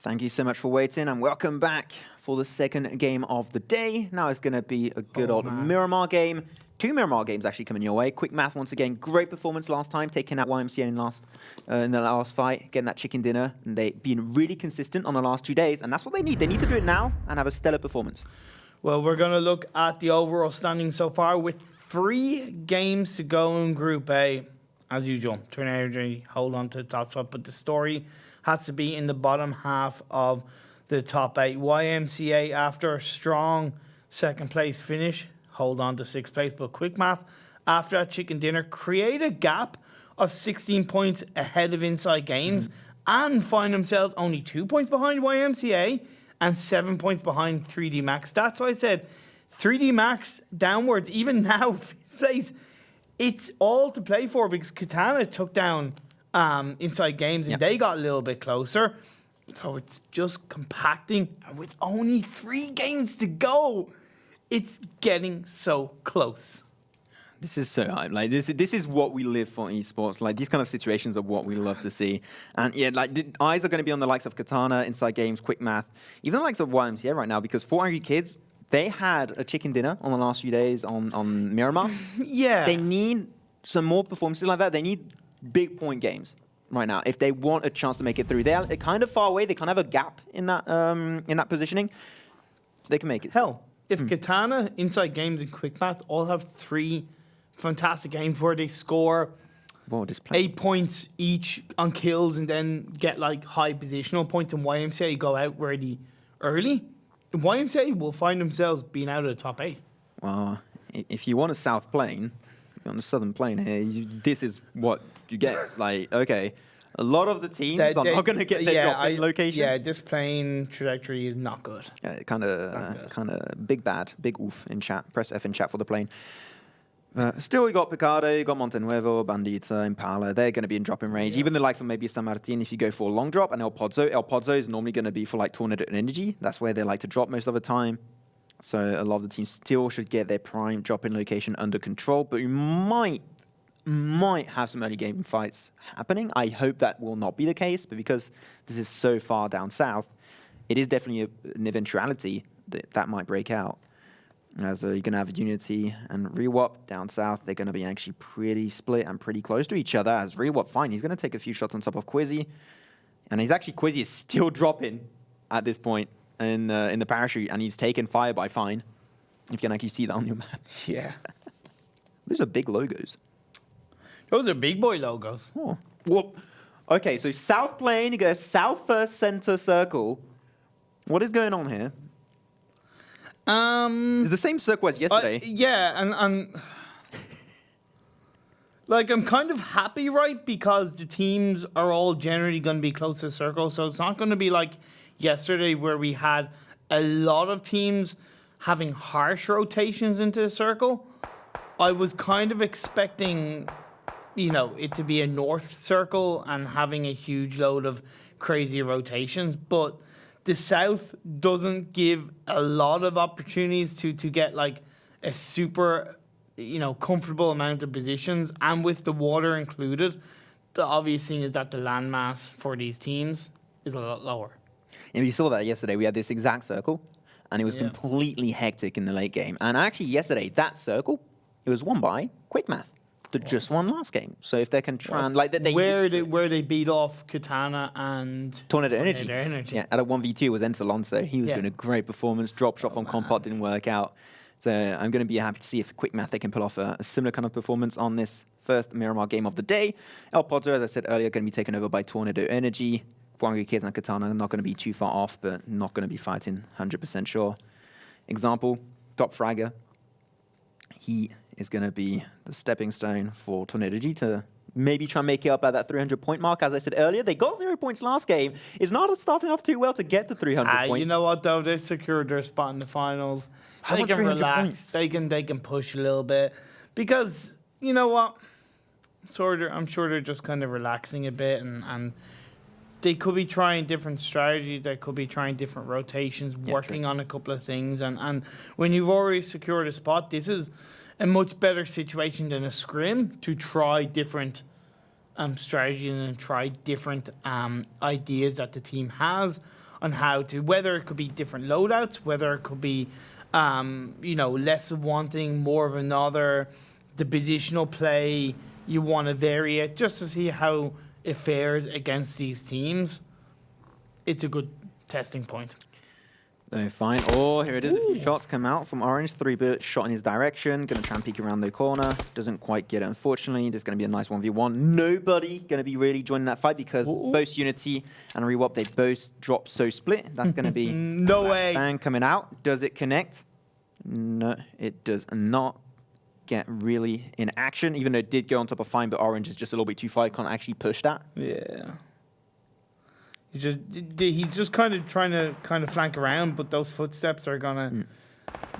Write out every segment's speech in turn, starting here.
Thank you so much for waiting and welcome back for the second game of the day. Now it's going to be a good old Miramar game. 2 Miramar games actually coming your way. Quick math once again. Great performance last time, taking out YMCA in the last fight, getting that chicken dinner. And they've been really consistent on the last 2 days. And that's what they need. They need to do it now and have a stellar performance. Well, we're going to look at the overall standing so far with 3 games to go in Group A. As usual, Turn Energy, hold on to the top spot. But the story has to be in the bottom half of the top 8. YMCA, after a strong second place finish, hold on to 6th place. But quick math, after that chicken dinner, create a gap of 16 points ahead of InsideGames and find themselves only 2 points behind YMCA and 7 points behind 3D Max. That's why I said 3D Max downwards, even now, 5th place. It's all to play for because Katana took down InsideGames and they got a little bit closer. So it's just compacting. And with only 3 games to go, it's getting so close. This is so hype. Like this is what we live for in esports. Like these kind of situations are what we love to see. And yeah, like the eyes are going to be on the likes of Katana, InsideGames, Quick Math, even the likes of YMCA right now because 4 Angry Kids, they had a chicken dinner on the last few days on Miramar. Yeah. They need some more performances like that. They need big point games right now if they want a chance to make it through. They're kind of far away. They kind of have a gap in that positioning. They can make it. Hell, if Katana, InsideGames, and Quick Math all have 3 fantastic games where they score 8 points each on kills and then get like high positional points, and YMCA go out really early, YMCA will find themselves being out of the top 8. Well, if you want a South Plane, on the Southern Plane here, this is what you get. Like, okay, a lot of the teams are not going to get their drop-in location. Yeah, this plane trajectory is not good. Kind of big oof in chat. Press F in chat for the plane. Still, you got Picado, you got Montenuevo, Bandita, Impala. They're going to be in drop-in range. Even the likes of maybe San Martin, if you go for a long drop, and El Pozo is normally going to be for like Tornado and Energy. That's where they like to drop most of the time. So a lot of the teams still should get their prime drop-in location under control, but you might have some early game fights happening. I hope that will not be the case, but because this is so far down south, it is definitely an eventuality that might break out. As you're going to have Unity and Rewop down south. They're going to be actually pretty split and pretty close to each other. As Rewop, fine, he's going to take a few shots on top of Quizzy. And Quizzy is still dropping at this point in the parachute. And he's taken fire by Fine. You can actually see that on your map. Yeah. Those are big logos. Those are big boy logos. Oh. Well, okay, so South Plane, you go south first center circle. What is going on here? It's the same circle as yesterday. Yeah, and like I'm kind of happy, right? Because the teams are all generally going to be close to the circle, so it's not going to be like yesterday where we had a lot of teams having harsh rotations into the circle. I was kind of expecting, it to be a north circle and having a huge load of crazy rotations, but the south doesn't give a lot of opportunities to get like a super, comfortable amount of positions. And with the water included, the obvious thing is that the landmass for these teams is a lot lower. And you saw that yesterday. We had this exact circle, and it was completely hectic in the late game. And actually yesterday, that circle, it was won by Quick Math. Just won last game. So if they can try and where they beat off Katana and Tornado Energy. Yeah, at a 1v2 was Alonso. He was doing a great performance. Drop shot from Compot didn't work out. So I'm going to be happy to see if Quick Math they can pull off a similar kind of performance on this first Miramar game of the day. El Potter, as I said earlier, going to be taken over by Tornado Energy. 4 Angry Kids and Katana are not going to be too far off, but not going to be fighting 100% sure. Example, Top Fragger. He is going to be the stepping stone for Tornado G to maybe try and make it up at that 300-point mark. As I said earlier, they got 0 points last game. It's not starting off too well to get to 300 points. You know what, though? They secured their spot in the finals. How they about can 300 relax. points? They can push a little bit. Because, you know what? I'm sure they're just kind of relaxing a bit and they could be trying different strategies. They could be trying different rotations, working on a couple of things. And when you've already secured a spot, this is a much better situation than a scrim to try different strategies and try different ideas that the team has. on how to, whether it could be different loadouts, whether it could be, less of one thing, more of another, the positional play, you want to vary it just to see how it fares against these teams. It's a good testing point. Fine. Oh, here it is. A few shots come out from Orange. 3 bullets shot in his direction. Going to try and peek around the corner. Doesn't quite get it, unfortunately. There's going to be a nice 1v1. Nobody going to be really joining that fight because both Unity and Rewop, they both drop so split. That's going to be no way. Bang coming out. Does it connect? No, it does not get really in action, even though it did go on top of Fine, but Orange is just a little bit too far. Can't actually push that. Yeah. He's just kind of trying to flank around, but those footsteps are gonna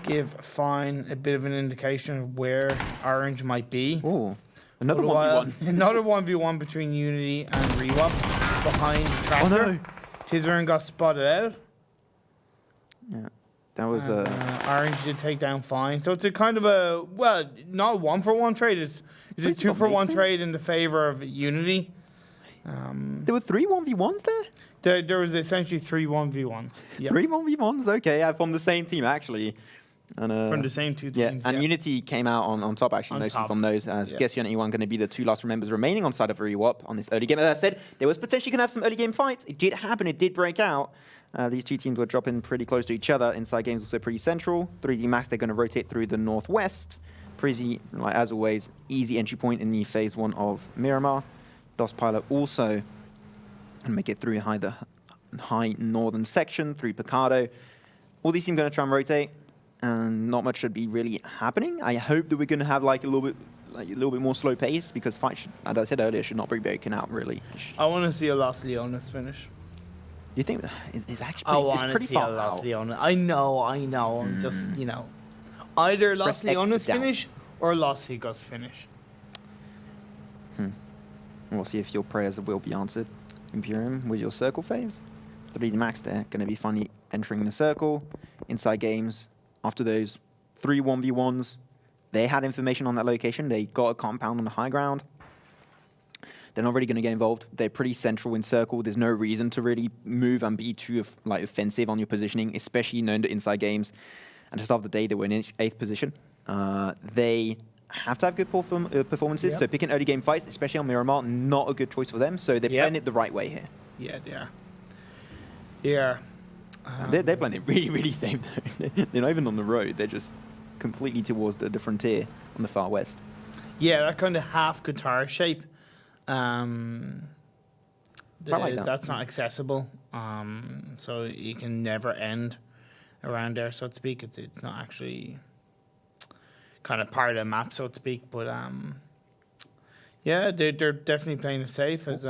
give Fine a bit of an indication of where Orange might be. Oh, another 1v1. Another 1v1 between Unity and Rewop behind the tractor. Oh no! Tizzern got spotted out. Yeah, that was Orange did take down Fine, so it's a kind of not a 1-for-1 trade. It's a 2-for-1 trade in the favor of Unity. There were 3 1v1s there? There was essentially 3 1v1s. Yep. 3 1v1s, okay, from the same team, actually. And, from the same 2 teams, and Unity came out on top, actually, mostly from those. I guess Unity weren't going to be the 2 last members remaining on side of Rewop on this early game. As I said, there was potentially going to have some early game fights. It did happen. It did break out. These 2 teams were dropping pretty close to each other. InsideGames also pretty central. 3D Max, they're going to rotate through the northwest. Prizzy, like as always, easy entry point in the phase 1 of Miramar. DOS Pilot also and make it through the high northern section through Picado. All these teams going to try and rotate, and not much should be really happening. I hope that we're going to have like a little bit more slow pace because fight, as I said earlier, should not be breaking out really. I want to see a Los Leones finish. You think it's actually I want pretty to see far a Los out. Leones. I know. I'm just either Los Leones finish or Los Higos finish. We'll see if your prayers will be answered. Imperium with your circle phase. 3D Max there, going to be finally entering the circle. InsideGames, after those 3 1v1s, they had information on that location. They got a compound on the high ground. They're not really going to get involved. They're pretty central in circle. There's no reason to really move and be too offensive on your positioning, especially known to InsideGames. And to start the day, they were in 8th position. They have to have good performances. Yep. So picking early game fights, especially on Miramar, not a good choice for them. So they're playing it the right way here. Yeah, they are. Yeah. They're playing it really, really safe though. They're not even on the road. They're just completely towards the frontier on the far west. Yeah, that kind of half guitar shape. Like that. That's not accessible. So you can never end around there, so to speak. It's not actually kind of part of the map, so to speak. But yeah, they're definitely playing it safe as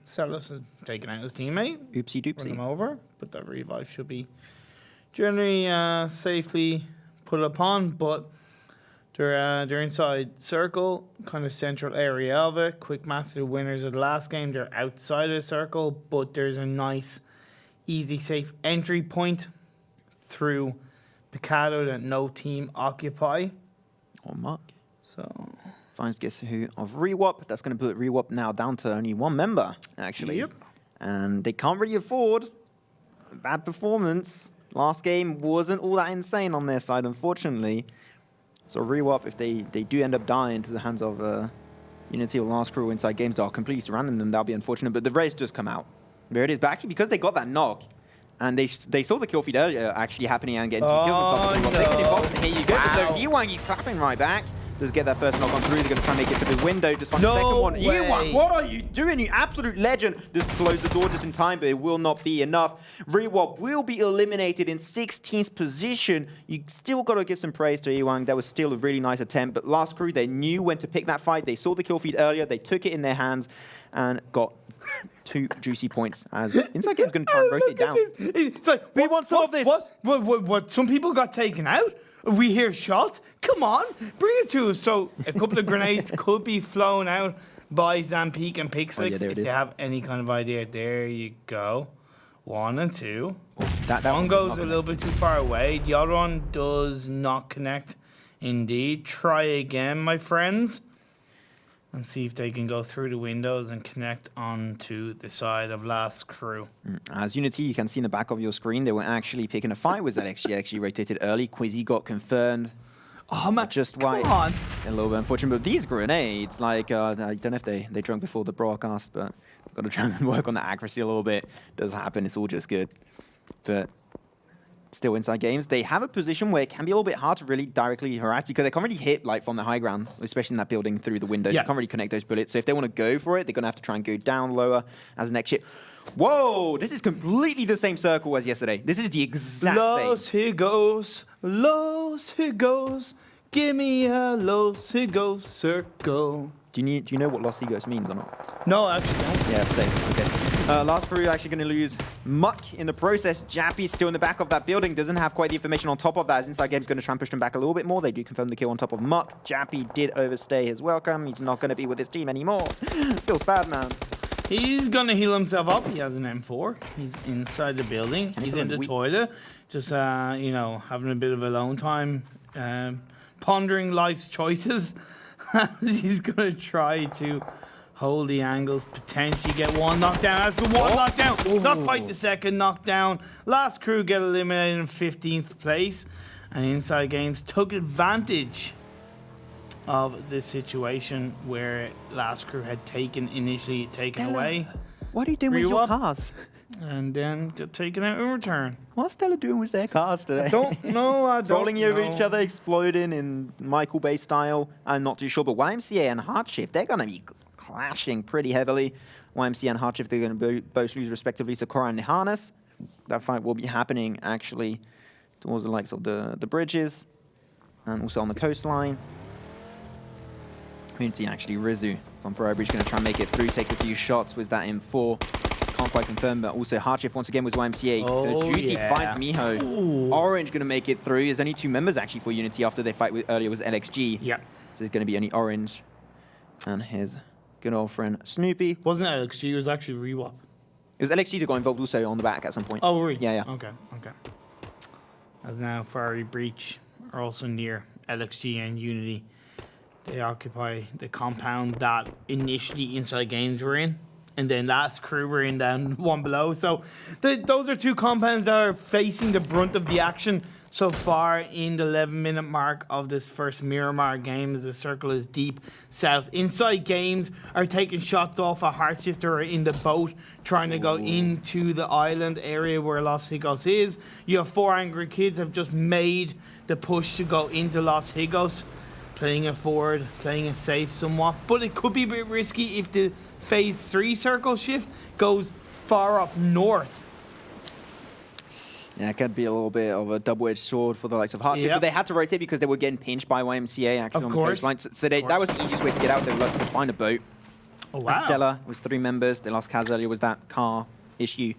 Celis is taking out his teammate. Oopsie doopsie. Run him over, but the revive should be generally safely put upon. But they're inside circle, kind of central area of it. Quick math, the winners of the last game, they're outside of the circle, but there's a nice, easy, safe entry point through Picado that no team occupy. Or Mark. So Finds guess who of Rewop. That's going to put Rewop now down to only 1 member, actually. Yep. And they can't really afford a bad performance. Last game wasn't all that insane on their side, unfortunately. So Rewop, if they do end up dying to the hands of Unity or Last Crew InsideGames, they'll completely surrounding them. That'll be unfortunate. But the race just come out. There it is. But actually, because they got that knock, and they saw the kill feed earlier actually happening and getting kills on top of Rewop. They get involved, and here you go. Wow. Ewang, he's clapping right back. Just get that first knock on through. They're going to try and make it to the window. Just find the second one. way. Ewang, what are you doing? You absolute legend. Just close the door just in time, but it will not be enough. Rewop will be eliminated in 16th position. You still got to give some praise to Ewang. That was still a really nice attempt. But Last Crew, they knew when to pick that fight. They saw the kill feed earlier. They took it in their hands and got 2 juicy points as InsideGames going to try and rotate down. It's like, We want some of this. What? Some people got taken out? We hear shots? Come on, bring it to us. So a couple of grenades could be flown out by Zampeek and Pixlix if they have any kind of idea. There you go. 1 and 2. That one goes a little bit too far away. The other one does not connect. Indeed. Try again, my friends. and see if they can go through the windows and connect onto the side of last crew. As Unity, you can see in the back of your screen, they were actually picking a fight with LXG. Actually rotated early. Quizzy got confirmed. Oh, man, just come why on. a little bit unfortunate. But these grenades, like, I don't know if they drunk before the broadcast, but we've got to try and work on the accuracy a little bit. It does happen. It's all just good. But still, InsideGames, they have a position where it can be a little bit hard to really directly harass because they can't really hit like from the high ground, especially in that building through the windows. Yeah. You can't really connect those bullets. So if they want to go for it, they're going to have to try and go down lower as the next ship. Whoa, this is completely the same circle as yesterday. This is the exact Los same. Los Higos, give me a Los Higos circle. Do you know what Los Higos means or not? No, actually, no. Yeah, same. Okay. Last crew actually going to lose Muck in the process. Jappy's still in the back of that building. Doesn't have quite the information on top of that. As InsideGames going to try and push them back a little bit more. They do confirm the kill on top of Muck. Jappy did overstay his welcome. He's not going to be with his team anymore. Feels bad, man. He's gonna heal himself up. He has an M4. He's inside the building. He's in the toilet, just you know, having a bit of alone time, pondering life's choices. He's gonna try to hold the angles, potentially get one knockdown. That's good, one knockdown. Not quite the second knockdown. Last crew get eliminated in 15th place, and InsideGames took advantage of this situation where last crew had initially taken away. What are you doing with your cars? And then got taken out in return. What's Stella doing with their cars today? Don't know. I don't Rolling over know. each other, exploding in MarcoOPz style. I'm not too sure, but YMCA and HeartShift, they're going to be clashing pretty heavily. YMCA and HeartShift, they're going to both lose respectively to Kowo and Nihanas. That fight will be happening actually towards the likes of the bridges and also on the coastline. Unity actually Rizu from Ferrari Bridge going to try and make it through, takes a few shots with that M4. Can't quite confirm, but also HeartShift once again with YMCA. Duty finds mjyoh. Ooh. Orange going to make it through. There's only 2 members actually for Unity after their fight earlier was LXG. Yeah. So there's going to be only Orange and his good old friend Snoopy. Wasn't it LXG? It was actually Rewap. It was LXG that got involved also on the back at some point. Oh, really? Yeah. Okay. As now Ferrari Breach are also near LXG and Unity. They occupy the compound that initially InsideGames were in, and then last crew were in down one below. So those are 2 compounds that are facing the brunt of the action so far in the 11-minute mark of this first Miramar game, as the circle is deep south. InsideGames are taking shots off a HeartShift or in the boat, trying to go into the island area where Los Higos is. You have 4 angry kids have just made the push to go into Los Higos. Playing it forward, playing it safe somewhat, but it could be a bit risky if the phase 3 circle shift goes far up north. Yeah, it could be a little bit of a double-edged sword for the likes of HeartShift, but they had to rotate because they were getting pinched by YMCA actually on the coastline. So that was the easiest way to get out. They were lucky to find a boat. Oh, wow. Stella was 3 members. They lost Kaz earlier, was that car issue.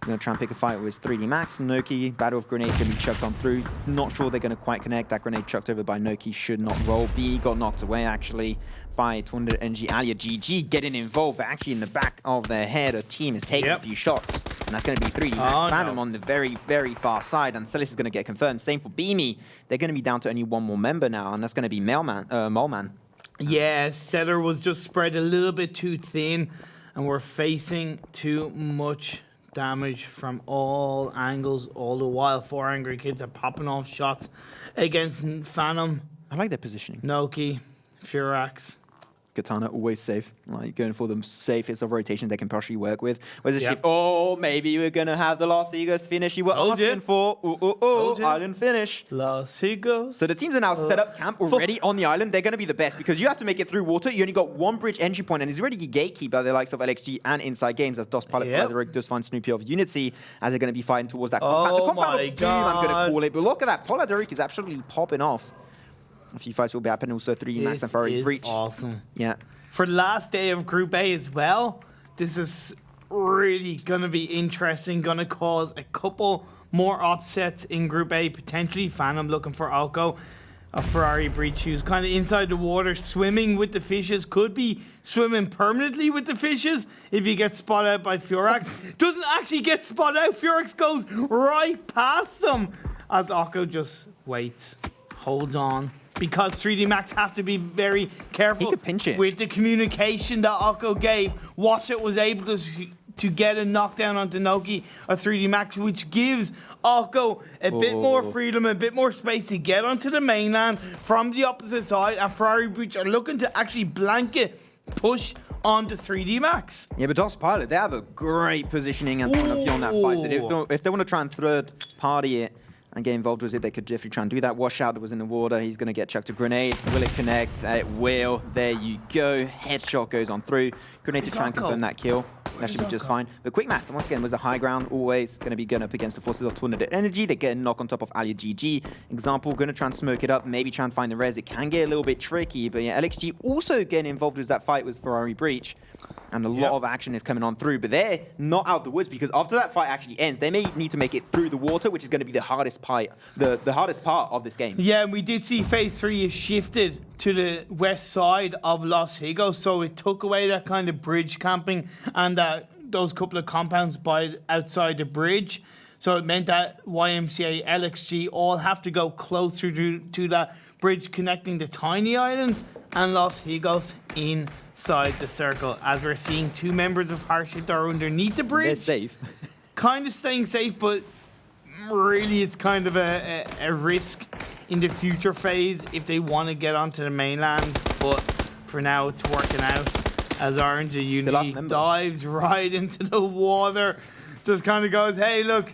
We're going to try and pick a fight with 3D Max. Noki, battle of grenades going to be chucked on through. Not sure they're going to quite connect. That grenade chucked over by Noki should not roll. B got knocked away actually by Twonder NG Alia. GG getting involved, but actually in the back of their head, a team is taking a few shots. And that's going to be 3D Max Phantom on the very, very far side. And Celis is going to get confirmed. Same for Beamy. They're going to be down to only 1 more member now, and that's going to be Moleman. Yeah, Stellar was just spread a little bit too thin, and we're facing too much damage from all angles all the while. 4 angry kids are popping off shots against Phantom. I like their positioning. Noki, Furax. Katana always safe, like going for the safest of rotations they can partially work with. Where's the shift? Oh, maybe we're gonna have the Los Higos finish you were asking for. Island finish. Los Higos. So the teams are now set up camp already on the island. They're gonna be the best because you have to make it through water. You only got 1 bridge entry point, and it's already gatekept by the likes of LXG and InsideGames as DOS Pilot POLLADERUC does find Snoopy of Unity as they're gonna be fighting towards that compound. The compound of Doom, I'm gonna call it. But look at that, POLLADERUC is absolutely popping off. A few fights will be happening. Also 3D Max and Ferrari Breach. Awesome. Yeah. For the last day of Group A as well, this is really going to be interesting. Going to cause a couple more upsets in Group A, potentially. Phantom looking for oKKo. A Ferrari Breach who's kind of inside the water, swimming with the fishes. Could be swimming permanently with the fishes if you get spotted out by Furax. Doesn't actually get spotted out. Furax goes right past them as oKKo just waits, holds on, because 3D Max have to be very careful He could pinch it. with the communication that oKKo gave. Washout was able to get a knockdown onto Noki or 3D Max, which gives oKKo a bit more freedom, a bit more space to get onto the mainland from the opposite side. And Ferrari Breach are looking to actually blanket push onto 3D Max. Yeah, but Odstrelovac, they have a great positioning and point of view on that fight. So if they want to try and third party it and get involved with it, they could definitely try and do that. Washout was in the water. He's going to get chucked a grenade. Will it connect? It will. There you go. Headshot goes on through. Grenade to try and confirm that kill. That should be just fine. But quick math, once again, was a high ground. Always going to be going up against the forces of Tornado Energy. They get a knock on top of Alia GG. Example, going to try and smoke it up. Maybe try and find the res. It can get a little bit tricky. But yeah, LXG also getting involved with that fight with Ferrari Breach. And a lot of action is coming on through, but they're not out of the woods because after that fight actually ends, they may need to make it through the water, which is going to be the hardest part, the hardest part of this game. Yeah, and we did see Phase 3 is shifted to the west side of Los Higos, so it took away that kind of bridge camping and those couple of compounds by outside the bridge. So it meant that YMCA, LXG all have to go closer to that bridge connecting the tiny island and Los Higos inside the circle. As we're seeing, two members of HeartShift are underneath the bridge. They're safe. Kind of staying safe, but really it's kind of a risk in the future phase if they want to get onto the mainland. But for now, it's working out as Orange Unity dives right into the water. Just kind of goes, hey, look,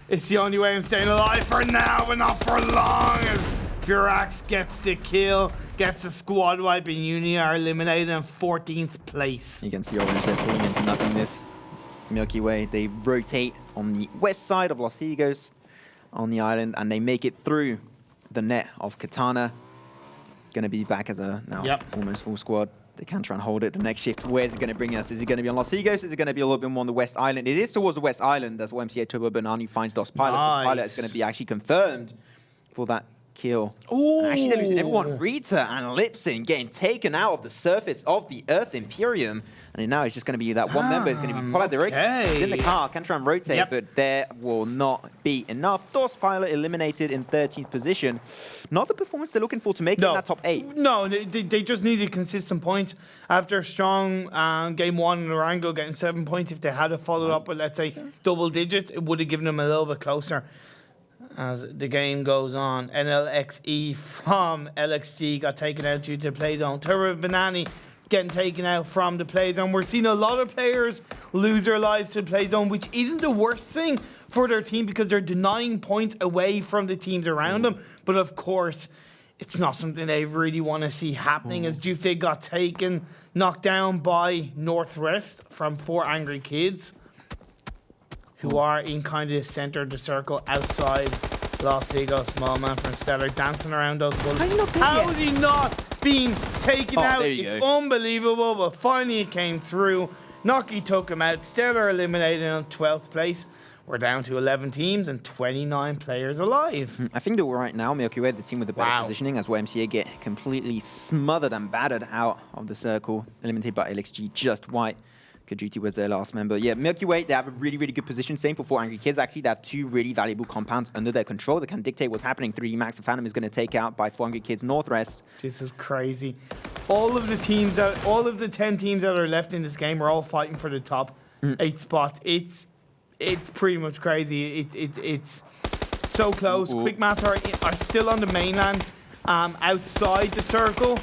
it's the only way I'm staying alive for now, but not for long. As Furax gets the kill, gets the squad wipe, and Uni are eliminated in 14th place. You can see Orange, they're falling into nothingness. Milky Way, they rotate on the west side of Los Higos on the island, and they make it through the net of Katana. Going to be back as a now almost full squad. They can try and hold it. The next shift, where's it going to bring us? Is it going to be on Los Higos? Is it going to be a little bit more on the west island? It is towards the west island. That's YMCA Turbo Banani finds DOS Pilot. DOS Pilot is going to be actually confirmed for that kill. Ooh. And actually, they're losing everyone. Rita and Lipsin getting taken out of the surface of the Earth Imperium. And now it's just going to be that one member. It's going to be POLLADERUC. He's in the car, can try and rotate, but there will not be enough. DOS Pilot eliminated in 13th position. Not the performance they're looking for to make it in that top 8. No, they just needed consistent points. After a strong game 1 in Orango getting 7 points, if they had followed up with, let's say, double digits, it would have given them a little bit closer. As the game goes on, NLXE from LXG got taken out due to the play zone. Turbo Banani getting taken out from the play zone. We're seeing a lot of players lose their lives to the play zone, which isn't the worst thing for their team because they're denying points away from the teams around them. But of course, it's not something they really want to see happening as Juice got taken, knocked down by Northrest from 4 Angry Kids, who are in kind of the center of the circle outside Los Higos. Small man from StarLadder dancing around those bullets. How is he not being taken out? It's unbelievable, but finally it came through. Noki took him out. StarLadder eliminated in 12th place. We're down to 11 teams and 29 players alive. I think that right now, Milky Way, the team with the better positioning, as YMCA get completely smothered and battered out of the circle, eliminated by LXG just white. Kajuti was their last member. Yeah, Milky Way, they have a really, really good position. Same for 4 Angry Kids. Actually, they have 2 really valuable compounds under their control that can dictate what's happening. 3D Max and Phantom is going to take out by 4 Angry Kids Northrest. This is crazy. All of the 10 teams that are left in this game are all fighting for the top 8 spots. It's pretty much crazy. It's so close. Quick Math are still on the mainland, outside the circle,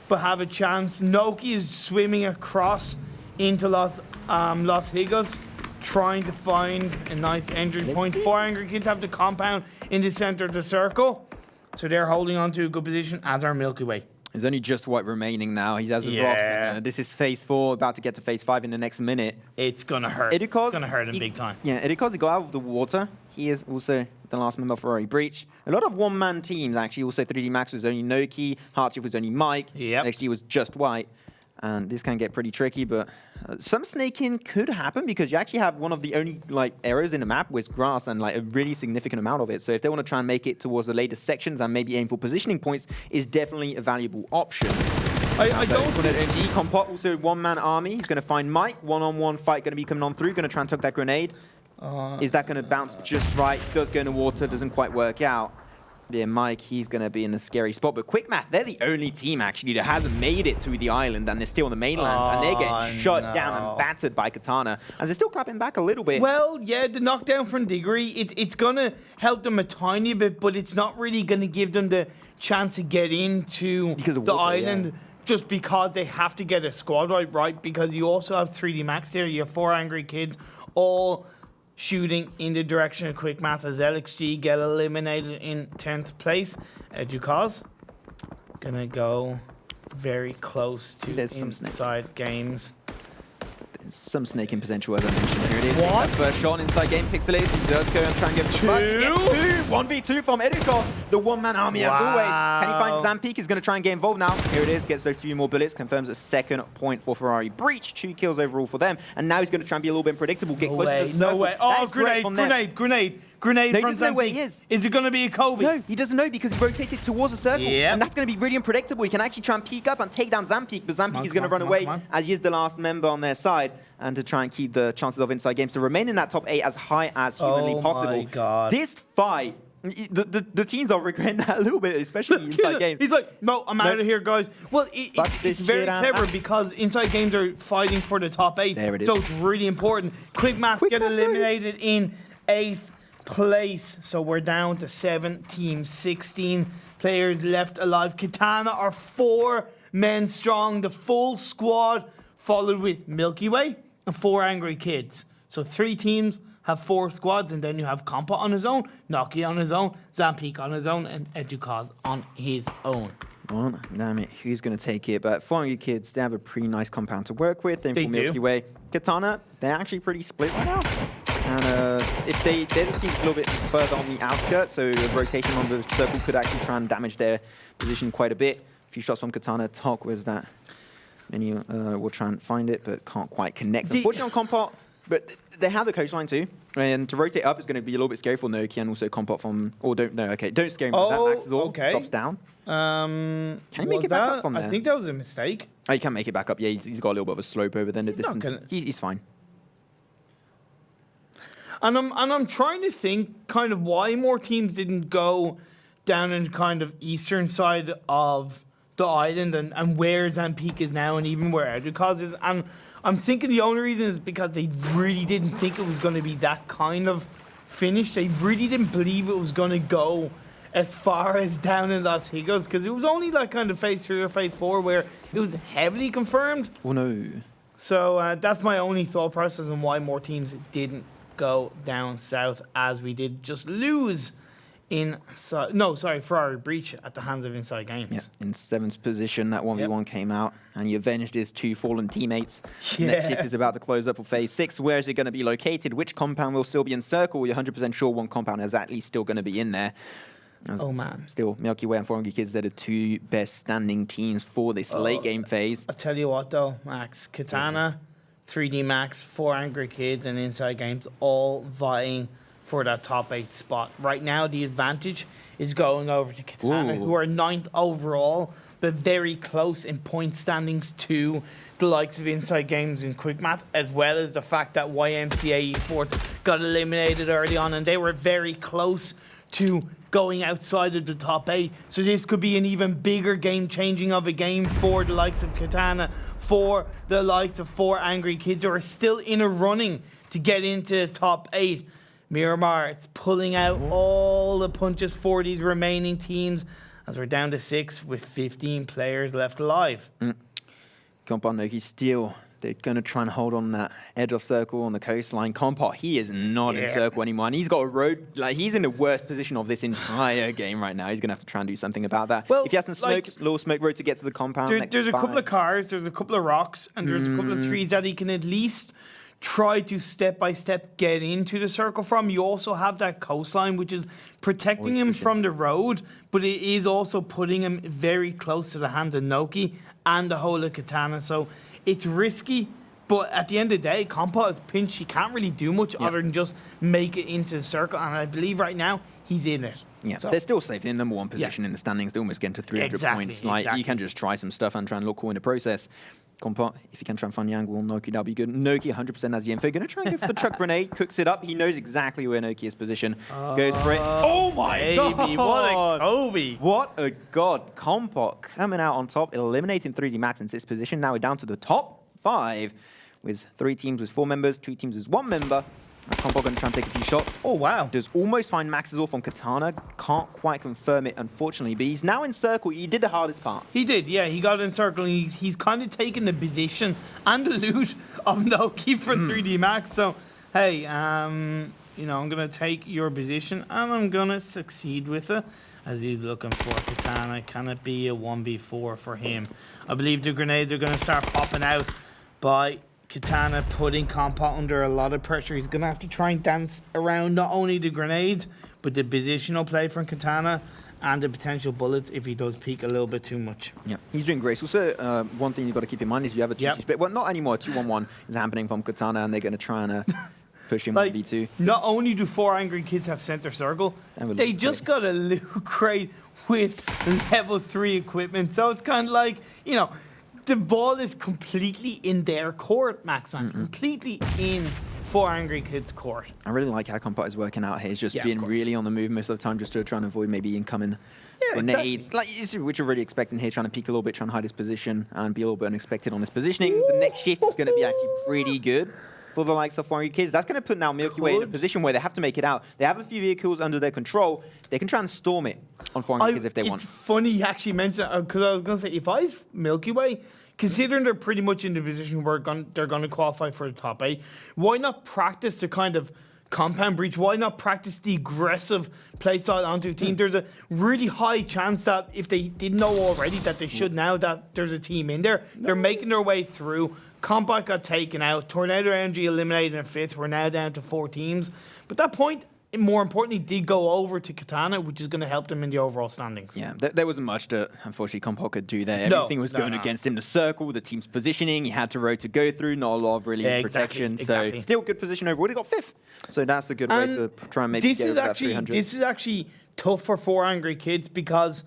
but have a chance. Noki is swimming across into Los Higos, trying to find a nice entry point. 4 Angry Kids have the compound in the center of the circle, so they're holding on to a good position, as are Milky Way. There's only just white remaining now. He has a rock. This is phase 4, about to get to phase 5 in the next minute. It's gonna hurt. It's gonna hurt him big time. Yeah, EduCoz, he got out of the water. He is also the last member of Ferrari Breach. A lot of one-man teams, actually. Also, 3D Max was only Noki. HeartShift was only Mike. XG was just white. And this can get pretty tricky, but some snaking could happen because you actually have one of the only areas in the map with grass and a really significant amount of it. So if they want to try and make it towards the later sections and maybe aim for positioning points, is definitely a valuable option. I don't for that MG Compot, also one-man army. He's going to find Mike. One-on-one fight going to be coming on through. Going to try and tuck that grenade. Is that going to bounce just right? Does go in the water. Doesn't quite work out. Yeah, Mike, he's going to be in a scary spot. But Quick Math, they're the only team, actually, that hasn't made it to the island, and they're still on the mainland. And they're getting shut down and battered by Katana. And they're still clapping back a little bit. Well, yeah, the knockdown from Diggory, it's going to help them a tiny bit, but it's not really going to give them the chance to get into the island. Just because they have to get a squad right? Because you also have 3D Max there. You have 4 angry kids all shooting in the direction of Quick Math as LXG get eliminated in 10th place. EduCoz gonna go very close to InsideGames. There's some snaking potential, as I mentioned. Here it is. What? First shot inside game pixelated. He does go and try and get 2. 1v2 from EduCoz. The one-man army as always. Can he find Zampeek? He's going to try and get involved now. Here it is. Gets those few more bullets. Confirms a second point for Ferrari. Breach. 2 kills overall for them. And now he's going to try and be a little bit unpredictable. Get closer to the circle. No way. Oh, grenade. Grenade from Zampeek. Where he is. Is it going to be a Kobe? No, he doesn't know because he rotated towards the circle. And that's going to be really unpredictable. He can actually try and peek up and take down Zampeek, but Zampeek is going to run away as he is the last member on their side, and to try and keep the chances of InsideGames to remain in that top 8 as high as humanly possible. My God. This fight, the teams are regretting that a little bit, especially InsideGames. He's like, no, I'm out of here, guys. Well, it's very clever because InsideGames are fighting for the top 8. There it is. So it's really important. Quick Math get eliminated in 8th place. So we're down to 7 teams, 16 players left alive. Katana are 4 men strong. The full squad followed with Milky Way and 4 angry kids. So 3 teams have 4 squads, and then you have Compa on his own, Noki on his own, Zampeek on his own, and EduCoz on his own. Oh, damn it. Who's going to take it? But 4 angry kids, they have a pretty nice compound to work with. Then for Milky Way, Katana, they're actually pretty split right now. And if they're the teams a little bit further on the outskirts, so the rotation on the circle could actually try and damage their position quite a bit. A few shots from Katana. Talk, where's that? Many will try and find it, but can't quite connect. Unfortunately on Compot, but they have the coastline too. And to rotate up is going to be a little bit scary for Noki and also Compot from... Oh, don't scare him with that. Max is all. Drops down. Can you make it back up from there? I think that was a mistake. Oh, you can make it back up. Yeah, he's got a little bit of a slope over then. He's fine. And I'm trying to think kind of why more teams didn't go down in kind of eastern side of the island and where Zampeek is now and even where EduCoz is. And I'm thinking the only reason is because they really didn't think it was going to be that kind of finish. They really didn't believe it was going to go as far as down in Los Higos, because it was only like kind of phase 3 or phase 4 where it was heavily confirmed. Oh no. So that's my only thought process on why more teams didn't go down south, as we did just lose Ferrari breach at the hands of InsideGames. Yeah, in 7th position, that 1v1 came out, and he avenged his 2 fallen teammates. Nixtys is about to close up for phase 6. Where is it going to be located? Which compound will still be encircled? You're 100% sure one compound is at least still going to be in there. Oh man. Still, Milky Way and 4 angry kids, they're the 2 best standing teams for this late game phase. I'll tell you what though, Max. Katana, 3D Max, 4 angry kids, and InsideGames all vying for that top 8 spot. Right now, the advantage is going over to Katana, who are 9th overall, but very close in point standings to the likes of InsideGames and Quick Math, as well as the fact that YMCA Esports got eliminated early on, and they were very close to going outside of the top 8. So this could be an even bigger game-changing of a game for the likes of Katana, for the likes of 4 angry kids who are still in a running to get into top 8. Miramar, it's pulling out all the punches for these remaining teams as we're down to 6 with 15 players left alive. Compot Noki still, they're going to try and hold on that edge of circle on the coastline. Compot, he is not in circle anymore, and he's got a road, like he's in the worst position of this entire game right now. He's going to have to try and do something about that. Well, if he has some smoke, little smoke road to get to the compound. There's a couple of cars, there's a couple of rocks, and there's a couple of trees that he can at least try to step-by-step get into the circle from. You also have that coastline, which is protecting him from the road, but it is also putting him very close to the hands of Noki and the whole of Katana. So it's risky, But at the end of the day, Compa is pinched. He can't really do much other than just make it into the circle. And I believe right now he's in it. Yeah, so they're still safe in number 1 position in the standings. They're almost getting to 300 points. Like you can just try some stuff and try and look cool in the process. Compa, if you can try and find the angle, Noki, that'll be good. Noki 100% has the info. Gonna try and go for the chuck grenade, cooks it up. He knows exactly where Noki is positioned. Goes for it. Oh my god! What a Kobe! What a god! Compa coming out on top, eliminating 3D Max in 6th position. Now we're down to the top 5 with 3 teams with 4 members, 2 teams with 1 member. That's Compa going to try and take a few shots. Oh, wow. Does almost find Max's off on Katana. Can't quite confirm it, unfortunately. But he's now in circle. He did the hardest part. He did, yeah. He got in circle. He's kind of taken the position and the loot of Noki for 3D Max. So, hey, you know, I'm going to take your position and I'm going to succeed with it. As he's looking for Katana. Can it be a 1v4 for him? I believe the grenades are going to start popping out by Katana, putting Compa under a lot of pressure. He's going to have to try and dance around not only the grenades, but the positional play from Katana and the potential bullets if he does peek a little bit too much. Yeah, he's doing great. Also, one thing you've got to keep in mind is you have a 2-2 split. Well, not anymore. 2-1-1 is happening from Katana, and they're going to try and push him like, 1v2. Not only do 4 Angry Kids have center circle, they just got a loot crate with level 3 equipment. So it's kind of like, you know, the ball is completely in their court, Max. Completely in 4 Angry Kids' court. I really like how Compa is working out here. He's just being really on the move most of the time, just to try and avoid maybe incoming grenades. Exactly. Like, which you're really expecting here, trying to peek a little bit, trying to hide his position, and be a little bit unexpected on his positioning. The next shift is going to be actually pretty good for the likes of 4 Angry Kids. That's going to put now Milky Way in a position where they have to make it out. They have a few vehicles under their control. They can try and storm it on 4 Angry Kids if they want. It's funny you actually mentioned that, because I was going to say, if I was Milky Way, considering they're pretty much in the position where they're going to qualify for the top 8, why not practice the kind of compound breach? Why not practice the aggressive play style onto a team? There's a really high chance that if they didn't know already that they should now, that there's a team in there. They're making their way through. Combat got taken out. Tornado Energy eliminated in 5th. We're now down to 4 teams. But that point, more importantly, did go over to Katana, which is going to help them in the overall standings. Yeah, there wasn't much that, unfortunately, Compa could do there. Everything was going against him. The circle, the team's positioning, he had to road to go through, not a lot of really protection. So still good position overall. He got 5th. So that's a good way to try and maybe get over that 300. This is actually tough for 4 Angry Kids because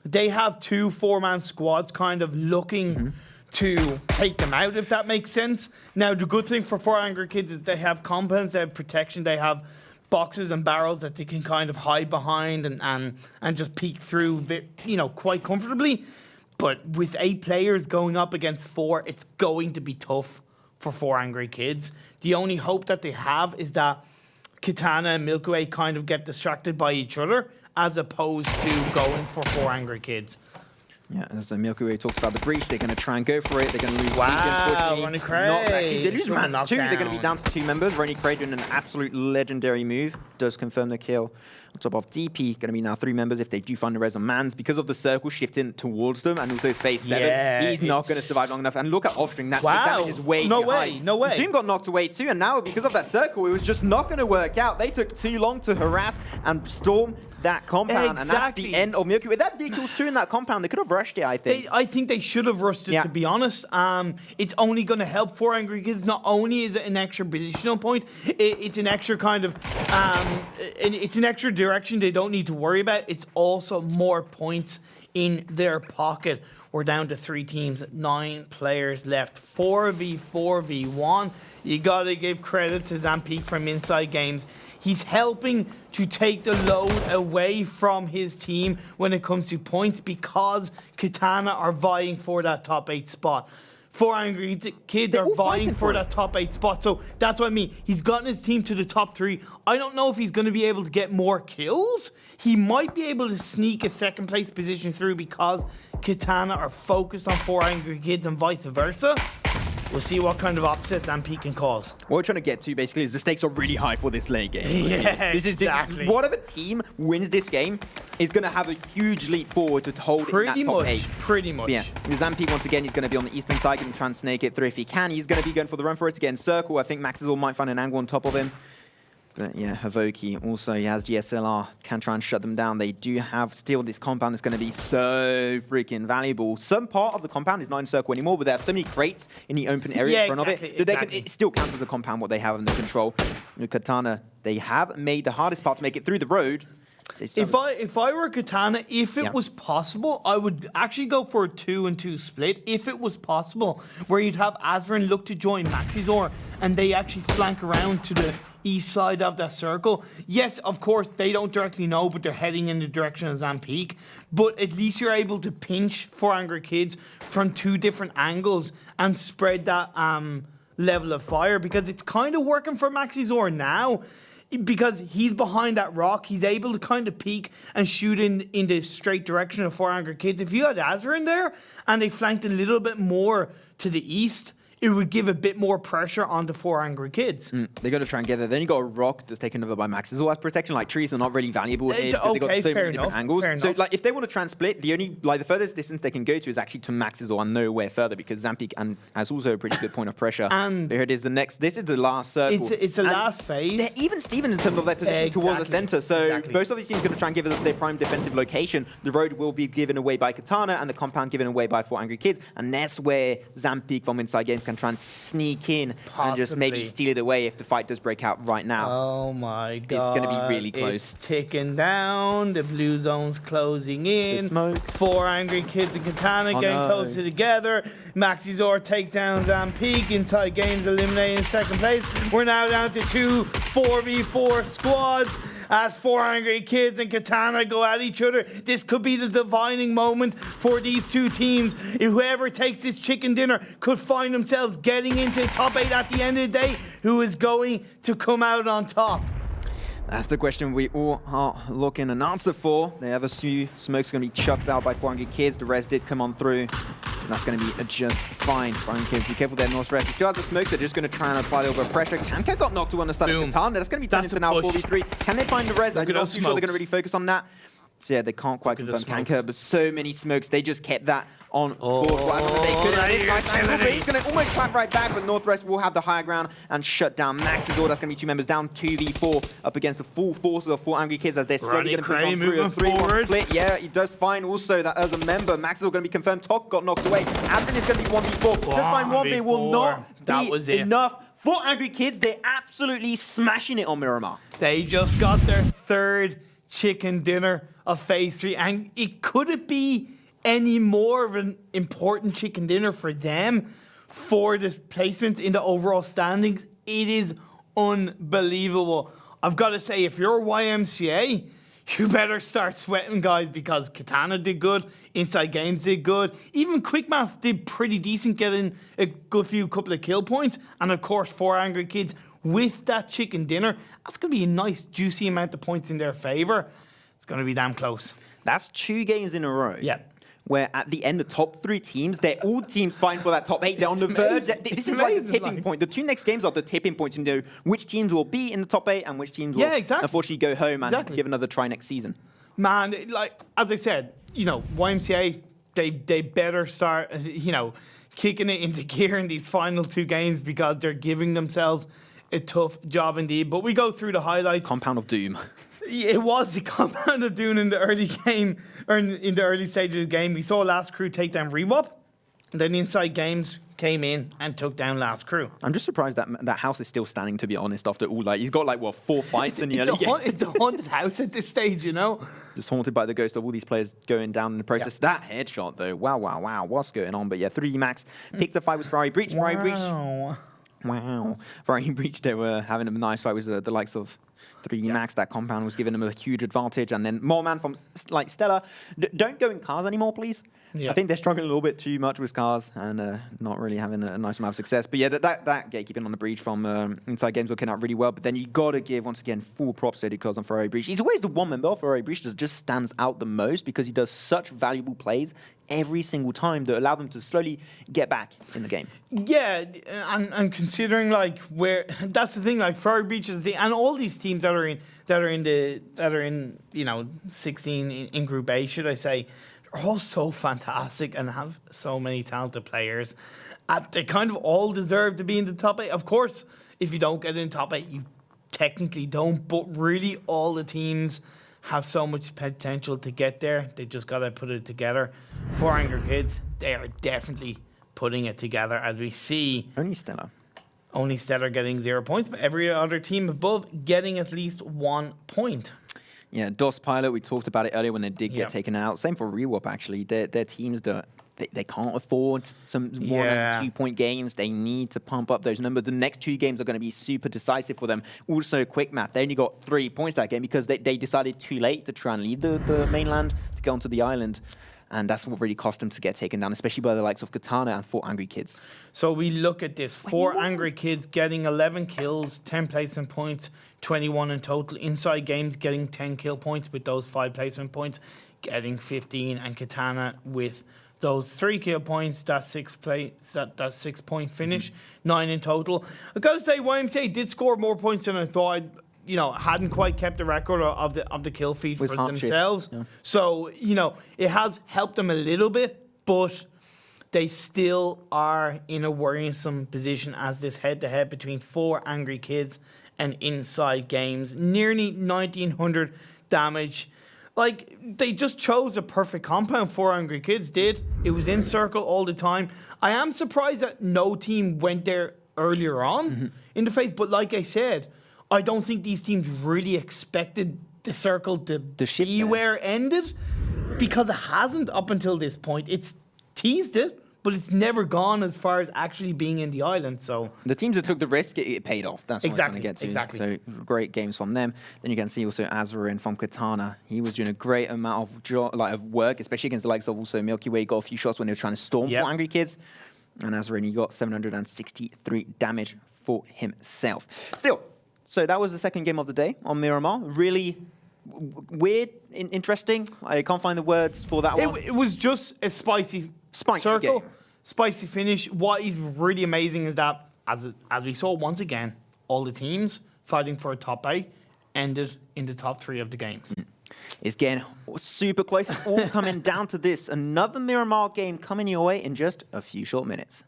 they have 2 4-man squads kind of looking to take them out, if that makes sense. Now, the good thing for 4 Angry Kids is they have compounds, they have protection, they have boxes and barrels that they can kind of hide behind and just peek through, you know, quite comfortably. But with 8 players going up against 4, it's going to be tough for 4 Angry Kids. The only hope that they have is that Katana and Milky Way kind of get distracted by each other as opposed to going for 4 Angry Kids. Yeah, as Milky Way talked about the breach, they're going to try and go for it. They're going to lose RonnieKray. Not actually, they lose Mans too. They're going to be down to 2 members. RonnieKray doing an absolute legendary move. Does confirm the kill. On top of DP, going to be now 3 members if they do find the res on Mans. Because of the circle shifting towards them and also his phase 7, he's not going to survive long enough. And look at Offstring, that damage is way too high. No way. Zoom got knocked away too, and now because of that circle, it was just not going to work out. They took too long to harass and storm that compound, and that's the end of Milky Way. That vehicle's too in that compound. They could have rushed it, I think. I think they should have rushed it, to be honest. It's only going to help 4 Angry Kids. Not only is it an extra positional point, it's an extra kind of, it's an extra direction they don't need to worry about. It's also more points in their pocket. We're down to 3 teams, 9 players left, 4v4v1. You got to give credit to Zampeek from InsideGames. He's helping to take the load away from his team when it comes to points because Katana are vying for that top 8 spot. 4 Angry Kids are vying for that top 8 spot. So that's what I mean. He's gotten his team to the top 3. I don't know if he's going to be able to get more kills. He might be able to sneak a 2nd place position through because Katana are focused on 4 Angry Kids and vice versa. We'll see what kind of upsets Zampeek can cause. What we're trying to get to, basically, is the stakes are really high for this late game. Yeah, exactly. Whatever team wins this game is going to have a huge leap forward to hold in that top 8. Pretty much. Yeah. Zampeek, once again, he's going to be on the eastern side and try and snake it through if he can. He's going to be going for the run for it against circle. I think Maxwell might find an angle on top of him. But yeah, Havokki also, he has DSLR, can try and shut them down. They do have still this compound that's going to be so freaking valuable. Some part of the compound is not in circle anymore, but they have so many crates in the open area in front of it that it still counts as the compound what they have under control. The Katana, they have made the hardest part to make it through the road. If I were Katana, if it was possible, I would actually go for a 2-2 split. If it was possible, where you'd have Azvern look to join Maxizor, and they actually flank around to the east side of that circle. Yes, of course, they don't directly know, but they're heading in the direction of Zampeek. But at least you're able to pinch 4 Angry Kids from 2 different angles and spread that level of fire, because it's kind of working for Maxizor now. Because he's behind that rock, he's able to kind of peek and shoot in the straight direction of 4 Angry Kids. If you had Azra in there and they flanked a little bit more to the east, it would give a bit more pressure on the 4 Angry Kids. They're going to try and get there. Then you got a rock that's taken over by Max as well as protection. Like, trees are not really valuable here because they got so many different angles. So, like, if they want to try and split, the furthest distance they can go to is actually to Max's or nowhere further, because Zampeek has also a pretty good point of pressure. And here it is, this is the last circle. It's the last phase. They're even Steven in terms of their position towards the center. So both of these teams are going to try and give it their prime defensive location. The road will be given away by Katana and the compound given away by 4 Angry Kids. And that's where Zampeek from InsideGames can try and sneak in and just maybe steal it away if the fight does break out right now. Oh my god. It's going to be really close. It's ticking down. The blue zone's closing in. The smoke. 4 Angry Kids and Katana getting closer together. Maxizor takes down Zampeek. InsideGames eliminated in second place. We're now down to 2 4v4 squads as 4 Angry Kids and Katana go at each other. This could be the defining moment for these two teams. Whoever takes this chicken dinner could find themselves getting into top 8 at the end of the day. Who is going to come out on top? That's the question we all are looking an answer for. They have a few smokes going to be chucked out by 4 Angry Kids. The rest did come on through. And that's going to be just fine. 4 Angry Kids, be careful there, Northrest. He still has the smokes. They're just going to try and apply the overpressure. Kanka got knocked to one side of the Katana. That's going to be turned into now 4v3. Can they find the res? I'm not too sure they're going to really focus on that. So yeah, they can't quite confirm Kanka, but so many smokes. They just kept that on board. They could have nice angle, but he's going to almost clap right back, but Northrest will have the higher ground and shut down Max's order. That's going to be 2 members down, 2v4 up against the full forces of 4 Angry Kids as they're slowly going to push on through a 3-1 split. Yeah, he does find also that as a member, Max is all going to be confirmed. Tok got knocked away. Advin is going to be 1v4. Just find 1v will not be enough. 4 Angry Kids, they're absolutely smashing it on Miramar. They just got their 3rd chicken dinner of phase 3, and could it be any more of an important chicken dinner for them for this placement in the overall standings? It is unbelievable. I've got to say, if you're YMCA, you better start sweating, guys, because Katana did good, InsideGames did good, even Quickmath did pretty decent, getting a good couple of kill points, and of course 4 Angry Kids with that chicken dinner. That's going to be a nice juicy amount of points in their favour. It's going to be damn close. That's 2 games in a row. Yeah. Where at the end, the top 3 teams, they're all teams fighting for that top 8. They're on the verge. This is like the tipping point. The 2 next games are the tipping points to know which teams will be in the top 8 and which teams will unfortunately go home and give another try next season. Man, like, as I said, YMCA, they better start, kicking it into gear in these final 2 games, because they're giving themselves a tough job indeed. But we go through the highlights. Compound of Doom. It was the compound of doom in the early game, or in the early stage of the game. We saw Last Crew take down Rewop, and then InsideGames came in and took down Last Crew. I'm just surprised that house is still standing, to be honest, after all. Like, he's got 4 fights in the early game. It's a haunted house at this stage, Just haunted by the ghost of all these players going down in the process. That headshot, though, wow, what's going on? But yeah, 3 Max picked a fight with Ferrari Breach. Wow. Ferrari Breach, they were having a nice fight with the likes of 3 Max. That compound was giving them a huge advantage. And then more man from Stella. Don't go in cars anymore, please. I think they're struggling a little bit too much with cars and not really having a nice amount of success. But yeah, that gatekeeping on the breach from InsideGames working out really well. But then you got to give, once again, full props to EduCoz on Ferrari Breach. He's always the one member of Ferrari Breach that just stands out the most, because he does such valuable plays every single time that allow them to slowly get back in the game. Yeah, and considering where that's the thing, Ferrari Breach is and all these teams that are in 16 in Group A, should I say, are all so fantastic and have so many talented players. They kind of all deserve to be in the top 8. Of course, if you don't get in the top 8, you technically don't, but really all the teams have so much potential to get there. They just got to put it together. For Angry Kids, they are definitely putting it together, as we see. Only Stellar getting 0 points, but every other team above getting at least 1 point. Yeah, DOS Pilot, we talked about it earlier when they did get taken out. Same for Rewop, actually. Their teams don't. They can't afford some more than 2-point games. They need to pump up those numbers. The next 2 games are going to be super decisive for them. Also, quick math, they only got 3 points that game because they decided too late to try and leave the mainland to go onto the island. And that's what really cost them to get taken down, especially by the likes of Katana and 4 Angry Kids. So we look at this. 4 Angry Kids getting 11 kills, 10 placement points, 21 in total. InsideGames getting 10 kill points with those 5 placement points, getting 15. And Katana with those 3 kill points, that 6-point finish, 9 in total. I gotta say, YMCA did score more points than I thought. Hadn't quite kept the record of the kill feed for themselves. Yeah. So, it has helped them a little bit, but they still are in a worrisome position as this head-to-head between 4 Angry Kids and InsideGames. Nearly 1,900 damage. Like, they just chose a perfect compound. 4 Angry Kids did. It was in circle all the time. I am surprised that no team went there earlier on in the phase. But like I said, I don't think these teams really expected the circle to be where it ended, because it hasn't up until this point. It's teased it, but it's never gone as far as actually being in the island. So the teams that took the risk, it paid off. That's what I'm going to get to. Exactly. So great games from them. Then you can see also Azarin from Katana. He was doing a great amount of work, especially against the likes of also Milky Way. He got a few shots when they were trying to storm 4 Angry Kids. And Azarin, he got 763 damage for himself. Still, so that was the second game of the day on Miramar. Really weird, interesting. I can't find the words for that one. It was just a spicy circle, game. Spicy finish. What is really amazing is that, as we saw once again, all the teams fighting for a top 8 ended in the top 3 of the games. It's getting super close. It's all coming down to this. Another Miramar game coming your way in just a few short minutes.